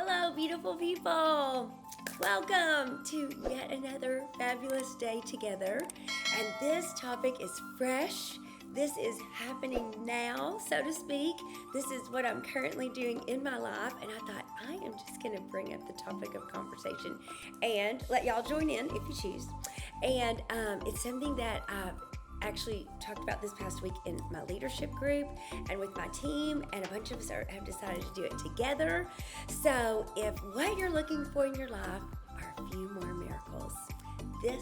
Hello, beautiful people. Welcome to yet another fabulous day together. And this topic is fresh. This is happening now, so to speak. This is what I'm currently doing in my life. And I thought I am just going to bring up the topic of conversation and let y'all join in if you choose. And it's something that I've actually talked about this past week in my leadership group and with my team, and a bunch of us have decided to do it together. So if what you're looking for in your life are a few more miracles, this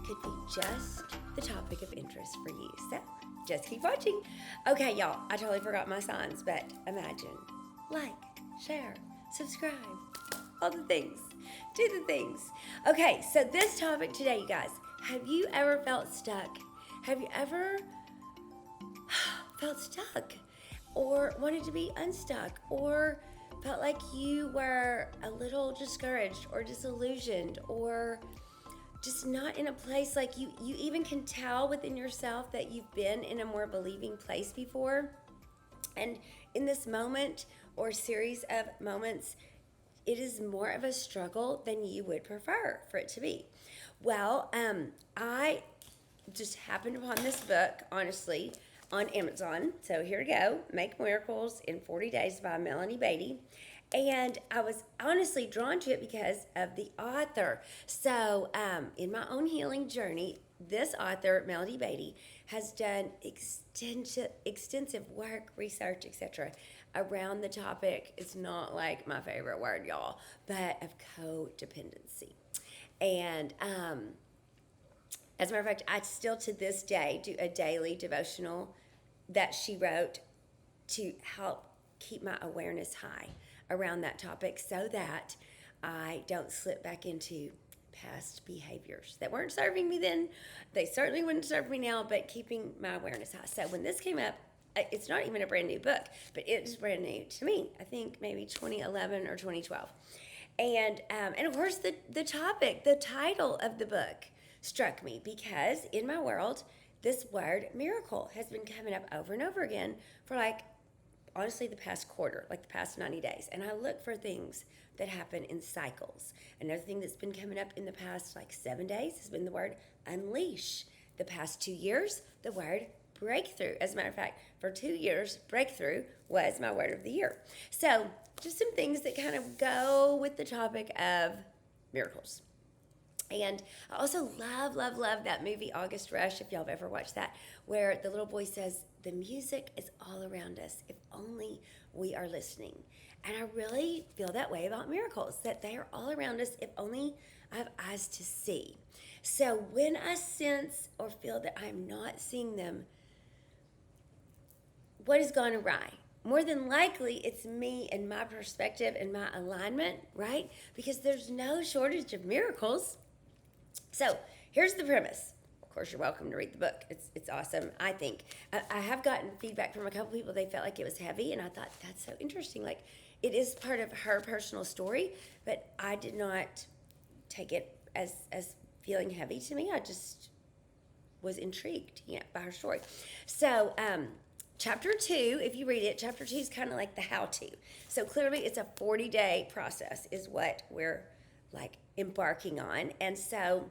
could be just the topic of interest for you. So just keep watching. Okay, y'all, I totally forgot my signs, but imagine, like, share, subscribe, all the things. Do the things. Okay, so this topic today, you guys, have you ever felt stuck? Have you ever felt stuck or wanted to be unstuck or felt like you were a little discouraged or disillusioned or just not in a place like you even can tell within yourself that you've been in a more believing place before? And in this moment or series of moments, it is more of a struggle than you would prefer for it to be. Well, I just happened upon this book, honestly, on Amazon. So here we go, Make Miracles in 40 Days by Melanie Beatty. And I was honestly drawn to it because of the author. So in my own healing journey, this author, Melanie Beatty, has done extensive work, research, etc. around the topic. It's not like my favorite word, y'all, but of codependency. And as a matter of fact, I still to this day do a daily devotional that she wrote to help keep my awareness high around that topic so that I don't slip back into past behaviors that weren't serving me then. They certainly wouldn't serve me now, but keeping my awareness high. So when this came up, it's not even a brand new book, but it is brand new to me. I think maybe 2011 or 2012. And of course, the topic, the title of the book struck me because in my world, this word miracle has been coming up over and over again for honestly the past quarter, like the past 90 days. And I look for things that happen in cycles. Another thing that's been coming up in the past 7 days has been the word unleash. The past 2 years, the word breakthrough. As a matter of fact, for 2 years, breakthrough was my word of the year. So just some things that kind of go with the topic of miracles. And I also love that movie August Rush, if y'all have ever watched that, where the little boy says, the music is all around us, if only we are listening. And I really feel that way about miracles, that they are all around us, if only I have eyes to see. So when I sense or feel that I'm not seeing them, what has gone awry? More than likely, it's me and my perspective and my alignment, right? Because there's no shortage of miracles. So here's the premise. Of course, you're welcome to read the book. It's awesome, I think. I have gotten feedback from a couple people. They felt like it was heavy, and I thought, that's so interesting. Like, it is part of her personal story, but I did not take it as feeling heavy to me. I just was intrigued, by her story. So, Chapter 2, if you read it, Chapter 2 is kind of like the how-to. So clearly it's a 40-day process is what we're embarking on. And so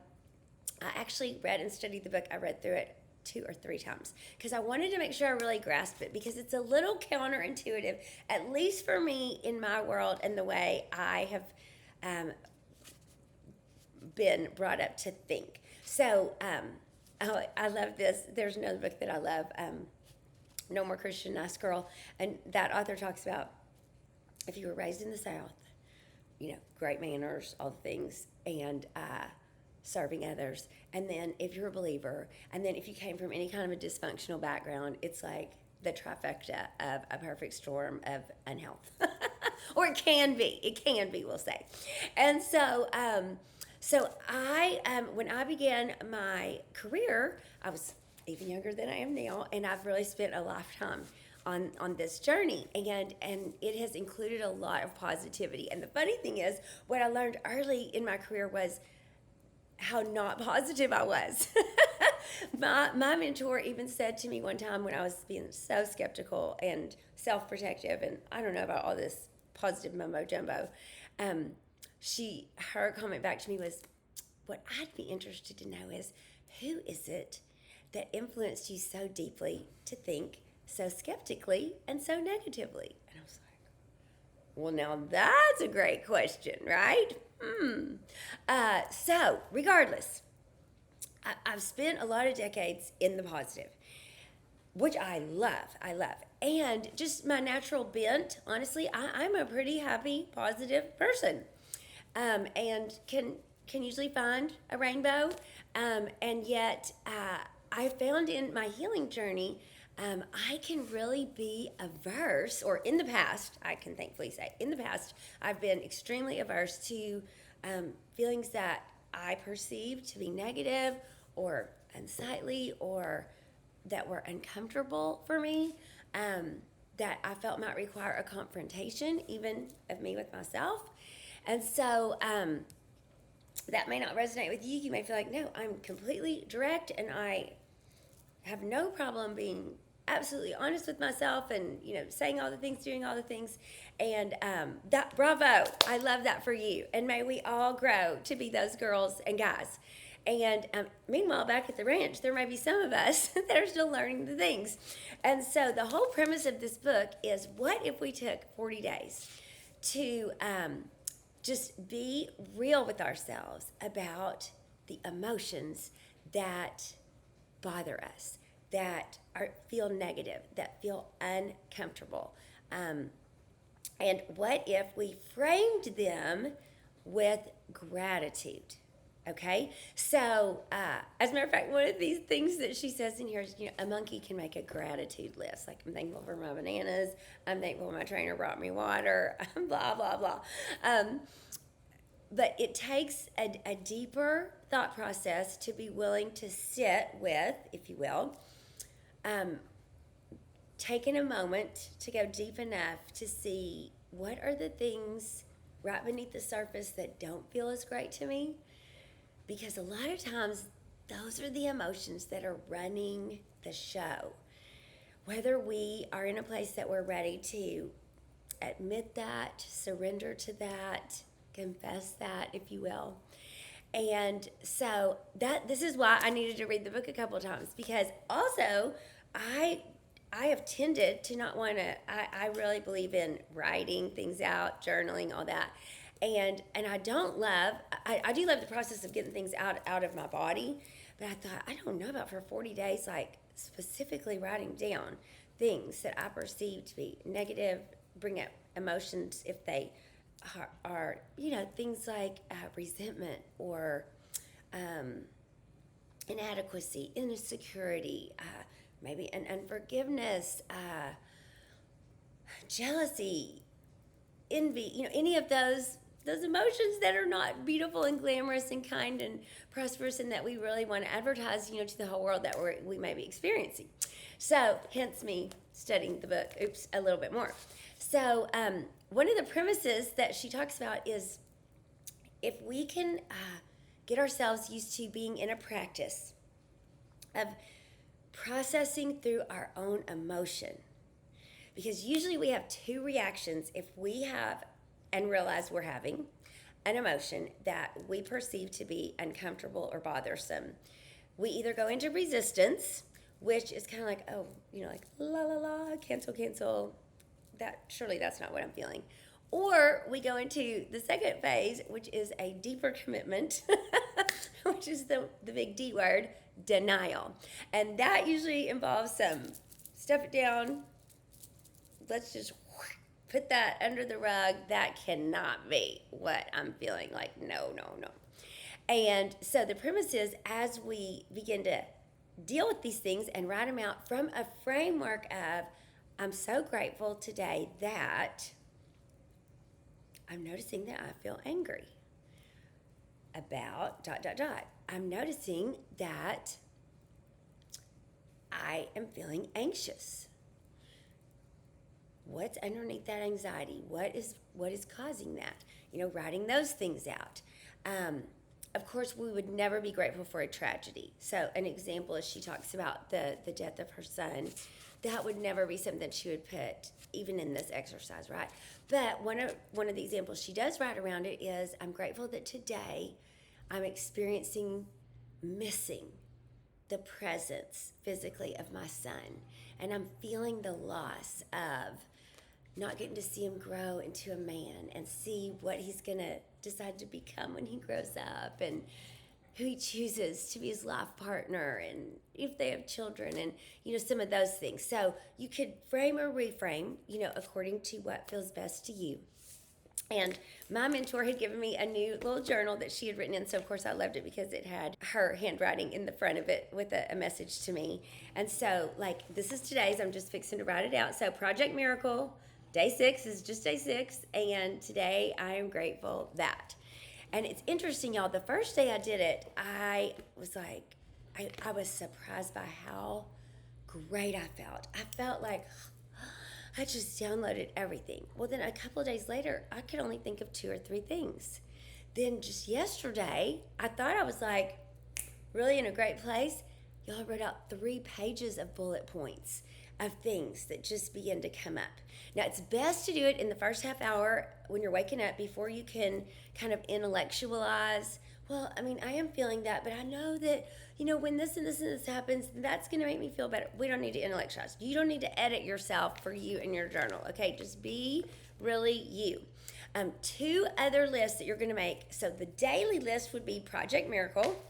I actually read and studied the book. I read through it 2 or 3 times because I wanted to make sure I really grasped it, because it's a little counterintuitive, at least for me in my world and the way I have been brought up to think. So I love this. There's another book that I love, No More Christian, Nice Girl. And that author talks about if you were raised in the South, great manners, all the things, and serving others. And then if you're a believer, and then if you came from any kind of a dysfunctional background, it's like the trifecta of a perfect storm of unhealth. Or it can be, we'll say. And so, when I began my career, I was even younger than I am now, and I've really spent a lifetime on this journey, and it has included a lot of positivity. And the funny thing is, what I learned early in my career was how not positive I was. My mentor even said to me one time when I was being so skeptical and self-protective, and I don't know about all this positive mumbo jumbo, um, her comment back to me was, what I'd be interested to know is, who is it that influenced you so deeply to think so skeptically and so negatively? And I was like, well, now that's a great question, right? So, regardless, I've spent a lot of decades in the positive, which I love. I love. And just my natural bent, honestly, I'm a pretty happy, positive person, and can usually find a rainbow. And yet, I found in my healing journey, I can really be averse, or in the past, I can thankfully say, in the past, I've been extremely averse to feelings that I perceived to be negative or unsightly or that were uncomfortable for me, that I felt might require a confrontation, even of me with myself. And so that may not resonate with you. You may feel like, no, I'm completely direct and I have no problem being absolutely honest with myself and, saying all the things, doing all the things. And that, bravo, I love that for you. And may we all grow to be those girls and guys. And meanwhile, back at the ranch, there may be some of us that are still learning the things. And so the whole premise of this book is, what if we took 40 days to just be real with ourselves about the emotions that bother us, that feel negative, that feel uncomfortable. And what if we framed them with gratitude? Okay, so as a matter of fact, one of these things that she says in here is, a monkey can make a gratitude list. Like, I'm thankful for my bananas, I'm thankful my trainer brought me water, blah, blah, blah. But it takes a deeper thought process to be willing to sit with, if you will, taking a moment to go deep enough to see what are the things right beneath the surface that don't feel as great to me. Because a lot of times, those are the emotions that are running the show. Whether we are in a place that we're ready to admit that, surrender to that, confess that, if you will. And so this is why I needed to read the book a couple of times, because also I have tended to not want to, I really believe in writing things out, journaling, all that. And I don't love, I do love the process of getting things out of my body, but I thought, I don't know about for 40 days, like specifically writing down things that I perceive to be negative, bring up emotions if they are things like resentment or inadequacy, insecurity, maybe an unforgiveness, jealousy, envy, any of those emotions that are not beautiful and glamorous and kind and prosperous and that we really want to advertise, to the whole world that we may be experiencing. So, hence me studying the book, a little bit more. So, one of the premises that she talks about is, if we can get ourselves used to being in a practice of processing through our own emotion, because usually we have two reactions if we have and realize we're having an emotion that we perceive to be uncomfortable or bothersome. We either go into resistance, which is kind of like, like la la la, cancel, that's not what I'm feeling. Or we go into the second phase, which is a deeper commitment, which is the big D word, denial. And that usually involves some stuff it down, let's just put that under the rug. That cannot be what I'm feeling like. No. And so the premise is, as we begin to deal with these things and write them out from a framework of, I'm so grateful today that I'm noticing that I feel angry about ... I'm noticing that I am feeling anxious. What's underneath that anxiety? What is causing that? Writing those things out. Of course, we would never be grateful for a tragedy. So an example is, she talks about the death of her son that would never be something she would put even in this exercise, right? But one of the examples she does write around it is, I'm grateful that today I'm experiencing missing the presence physically of my son, and I'm feeling the loss of not getting to see him grow into a man and see what he's gonna decide to become when he grows up, and who he chooses to be his life partner, and if they have children, and some of those things. So you could frame or reframe, according to what feels best to you. And my mentor had given me a new little journal that she had written in. So, of course, I loved it because it had her handwriting in the front of it with a message to me. And so, this is today's. I'm just fixing to write it out. So, Project Miracle, day 6 is just day 6. And today I am grateful that. And it's interesting, y'all. The first day I did it, I was like, I was surprised by how great I felt. I felt like I just downloaded everything. Well, then a couple of days later, I could only think of 2 or 3 things. Then just yesterday, I thought I was really in a great place. Y'all wrote out 3 pages of bullet points of things that just begin to come up. Now, it's best to do it in the first half hour when you're waking up before you can kind of intellectualize. Well, I am feeling that, but I know that, when this and this and this happens, that's going to make me feel better. We don't need to intellectualize. You don't need to edit yourself for you in your journal, okay? Just be really you. 2 other lists that you're going to make. So the daily list would be Project Miracle,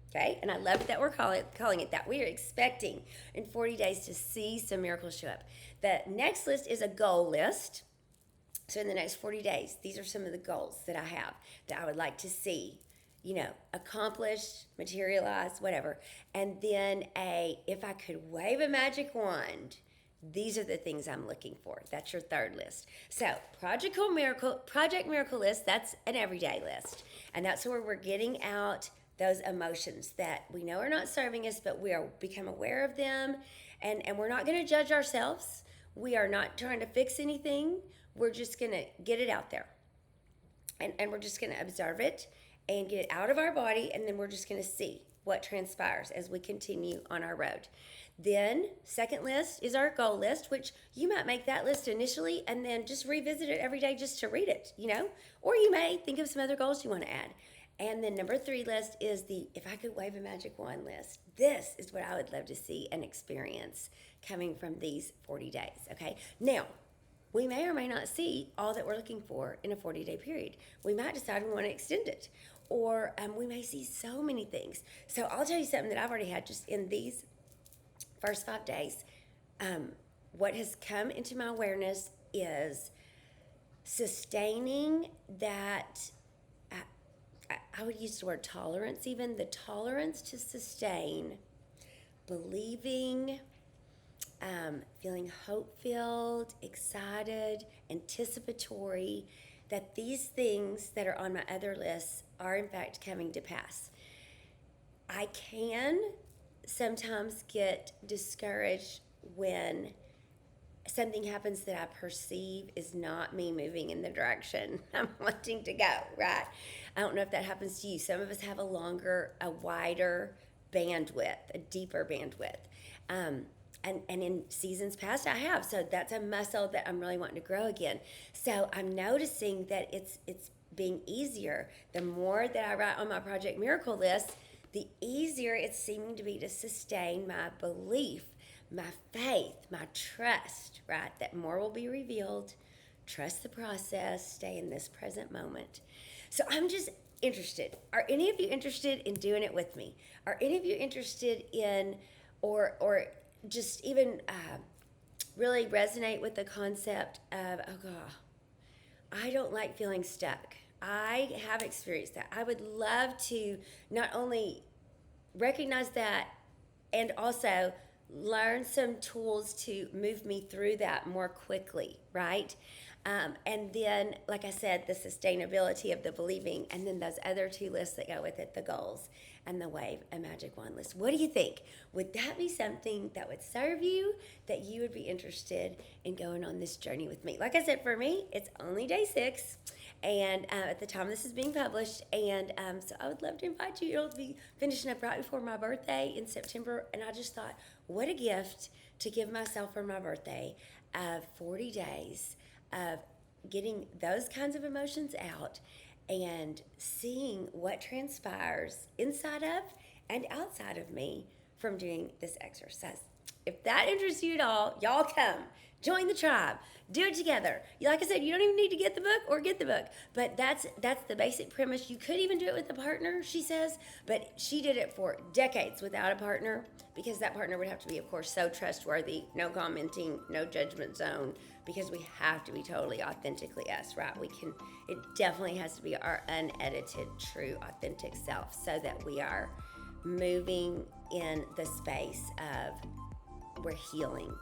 okay? And I love that we're calling it that. We are expecting in 40 days to see some miracles show up. The next list is a goal list. So in the next 40 days, these are some of the goals that I have that I would like to see, accomplished, materialized, whatever. And then if I could wave a magic wand, these are the things I'm looking for. That's your third list. So Project Miracle list, that's an everyday list. And that's where we're getting out those emotions that we know are not serving us, but we are become aware of them. And we're not going to judge ourselves. We are not trying to fix anything. We're just going to get it out there. And we're just going to observe it and get it out of our body, and then we're just going to see what transpires as we continue on our road. Then, second list is our goal list, which you might make that list initially and then just revisit it every day just to read it, Or you may think of some other goals you want to add. And then number 3 list is the if I could wave a magic wand list. This is what I would love to see and experience coming from these 40 days, okay? Now, we may or may not see all that we're looking for in a 40-day period. We might decide we want to extend it, or we may see so many things. So I'll tell you something that I've already had just in these first 5 days. What has come into my awareness is sustaining that, I would use the word tolerance even, the tolerance to sustain, believing, feeling hope-filled, excited, anticipatory, that these things that are on my other lists are in fact coming to pass. I can sometimes get discouraged when something happens that I perceive is not me moving in the direction I'm wanting to go, right? I don't know if that happens to you. Some of us have a wider bandwidth, a deeper bandwidth. And in seasons past, I have. So that's a muscle that I'm really wanting to grow again. So I'm noticing that it's being easier. The more that I write on my Project Miracle list, the easier it's seeming to be to sustain my belief, my faith, my trust, right? That more will be revealed. Trust the process. Stay in this present moment. So I'm just interested. Are any of you interested in doing it with me? Are any of you interested in, or just even really resonate with the concept of, oh God, I don't like feeling stuck. I have experienced that. I would love to not only recognize that and also learn some tools to move me through that more quickly, right? And then, like I said, the sustainability of the believing, and then those other 2 lists that go with it, the goals and the wave a magic wand list. What do you think? Would that be something that would serve you, that you would be interested in going on this journey with me? Like I said, for me, it's only day 6, and at the time this is being published, and so I would love to invite you. It'll be finishing up right before my birthday in September, and I just thought, what a gift to give myself for my birthday of 40 days of getting those kinds of emotions out and seeing what transpires inside of and outside of me from doing this exercise. If that interests you at all, y'all come. Join the tribe. Do it together. Like I said, you don't even need to get the book or get the book. But that's the basic premise. You could even do it with a partner, she says. But she did it for decades without a partner because that partner would have to be, of course, so trustworthy. No commenting, no judgment zone, because we have to be totally authentically us, right? It definitely has to be our unedited, true, authentic self so that we are moving in the space of where healing,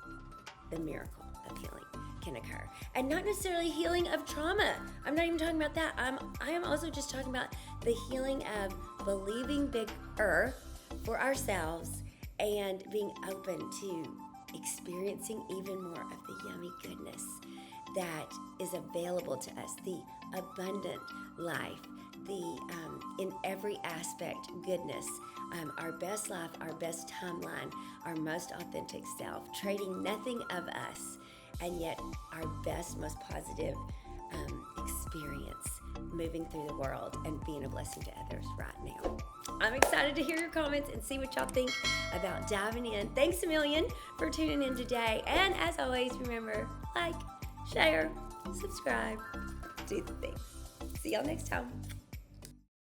the miracle of healing, can occur. And not necessarily healing of trauma. I'm not even talking about that. I am also just talking about the healing of believing bigger for ourselves and being open to experiencing even more of the yummy goodness that is available to us, the abundant life, the in every aspect goodness, our best life, our best timeline, our most authentic self, trading nothing of us, and yet our best, most positive experience moving through the world and being a blessing to others right now. I'm excited to hear your comments and see what y'all think about diving in. Thanks a million for tuning in today. And as always, remember, like, share, subscribe, do the thing. See y'all next time.